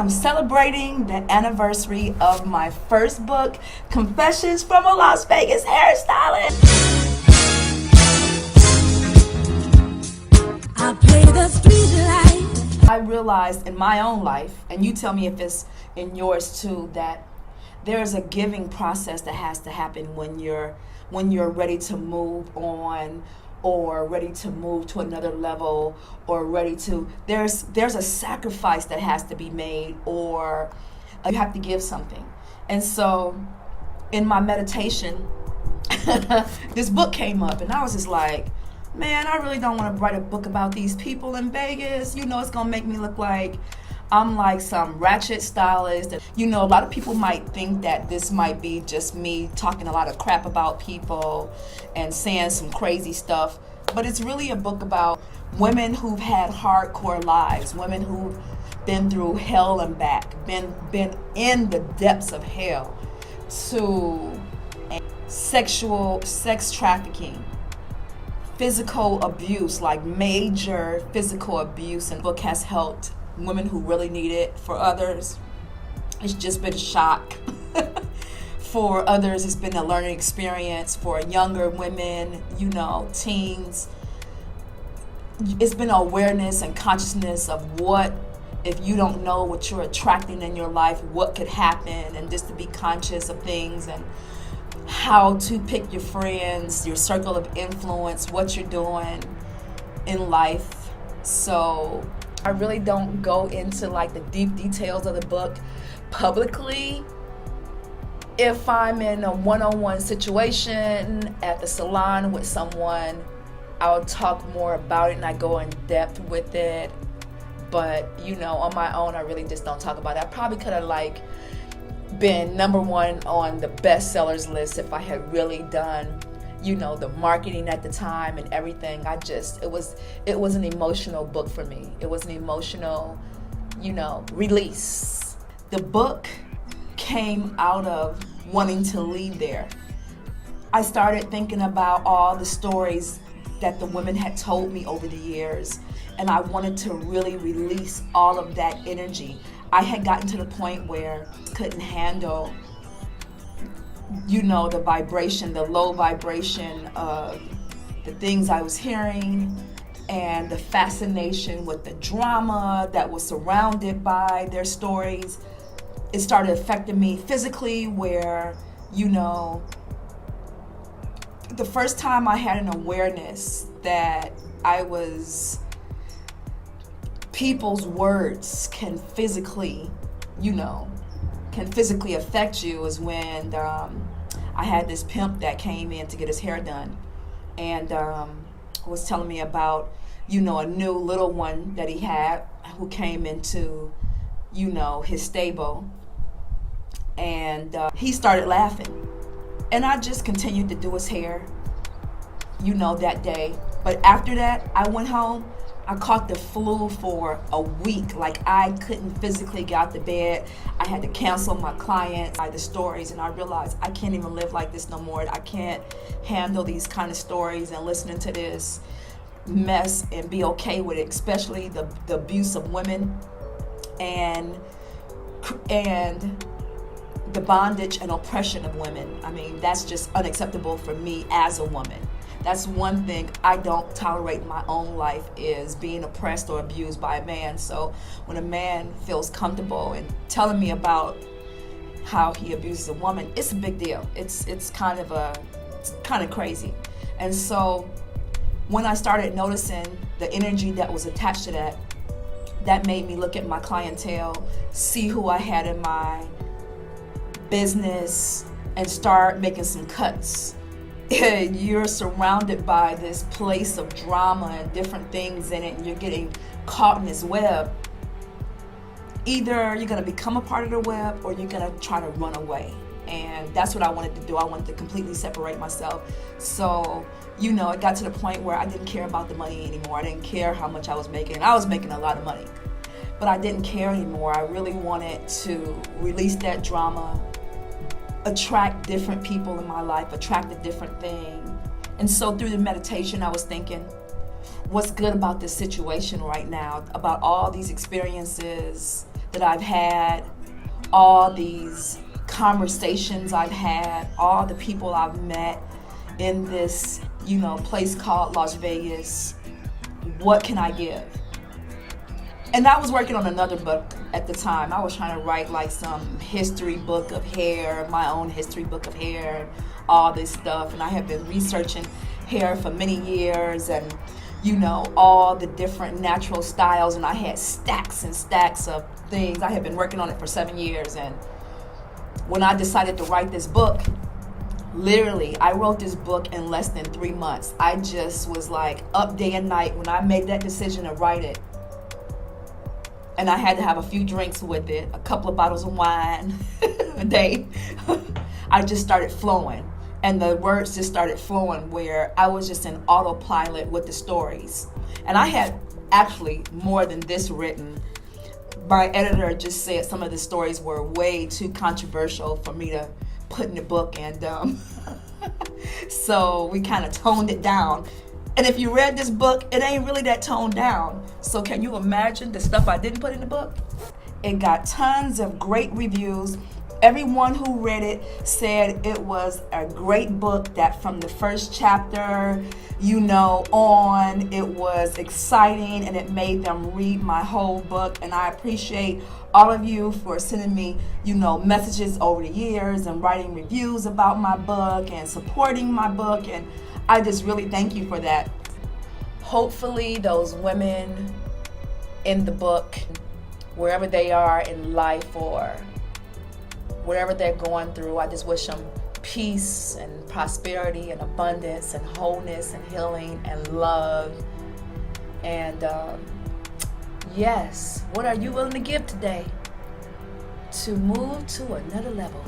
am celebrating the anniversary of my first book, Confessions from a Las Vegas Hairstylist. I play the street life. I realized in my own life, and you tell me if it's in yours too, that there's a giving process that has to happen when you're ready to move on, or ready to move to another level, or there's a sacrifice that has to be made, or you have to give something. And so in my meditation, this book came up, and I was just like, man, I really don't want to write a book about these people in Vegas. You know, it's going to make me look like I'm like some ratchet stylist. You know, a lot of people might think that this might be just me talking a lot of crap about people and saying some crazy stuff. But it's really a book about women who've had hardcore lives, women who've been through hell and back, been in the depths of hell, to sex trafficking, physical abuse, like major physical abuse. And the book has helped women who really need it. For others, it's just been a shock. For others, it's been a learning experience. For younger women, you know, teens, it's been awareness and consciousness of what, if you don't know what you're attracting in your life, what could happen, and just to be conscious of things, and how to pick your friends, your circle of influence, what you're doing in life. So I really don't go into like the deep details of the book publicly. If I'm in a one-on-one situation at the salon with someone, I'll talk more about it and I go in depth with it. But you know, on my own, I really just don't talk about it. I probably could have like been #1 on the bestsellers list if I had really done, you know, the marketing at the time and everything. It was an emotional book for me. It was an emotional, you know, release. The book came out of wanting to leave there. I started thinking about all the stories that the women had told me over the years, and I wanted to really release all of that energy. I had gotten to the point where I couldn't handle, you know, the vibration, the low vibration of the things I was hearing, and the fascination with the drama that was surrounded by their stories. It started affecting me physically, where, you know, the first time I had an awareness that people's words can physically affect you, is when I had this pimp that came in to get his hair done, and was telling me about, you know, a new little one that he had who came into, you know, his stable, and he started laughing, and I just continued to do his hair, you know, that day. But after that, I went home. I caught the flu for a week. Like, I couldn't physically get out the bed. I had to cancel my clients, the stories, and I realized I can't even live like this no more. I can't handle these kind of stories and listening to this mess and be okay with it, especially the abuse of women and the bondage and oppression of women. I mean, that's just unacceptable for me as a woman. That's one thing I don't tolerate in my own life, is being oppressed or abused by a man. So when a man feels comfortable in telling me about how he abuses a woman, it's a big deal. It's kind of crazy. And so when I started noticing the energy that was attached to that made me look at my clientele, see who I had in my business, and start making some cuts. You're surrounded by this place of drama and different things in it, and you're getting caught in this web. Either you're going to become a part of the web, or you're going to try to run away. And that's what I wanted to do. I wanted to completely separate myself. So, you know, it got to the point where I didn't care about the money anymore. I didn't care how much I was making. I was making a lot of money, but I didn't care anymore. I really wanted to release that drama, attract different people in my life, attract a different thing. And so through the meditation, I was thinking, what's good about this situation right now, about all these experiences that I've had, all these conversations I've had, all the people I've met in this, place called Las Vegas. What can I give? And I was working on another book at the time. I was trying to write like some history book of hair, my own history book of hair, all this stuff. And I have been researching hair for many years and, all the different natural styles. And I had stacks and stacks of things. I had been working on it for 7 years. And when I decided to write this book, literally, I wrote this book in less than 3 months. I just was like up day and night when I made that decision to write it. And I had to have a few drinks with it, a couple of bottles of wine a day. I just started flowing. And the words just started flowing where I was just in autopilot with the stories. And I had actually more than this written. My editor just said some of the stories were way too controversial for me to put in the book. And so we kind of toned it down. And if you read this book, it ain't really that toned down. So can you imagine the stuff I didn't put in the book? It got tons of great reviews. Everyone who read it said it was a great book, that from the first chapter, on, it was exciting and it made them read my whole book. And I appreciate all of you for sending me, messages over the years and writing reviews about my book and supporting my book. And I just really thank you for that. Hopefully those women in the book, wherever they are in life or whatever they're going through, I just wish them peace and prosperity and abundance and wholeness and healing and love. And yes, what are you willing to give today to move to another level?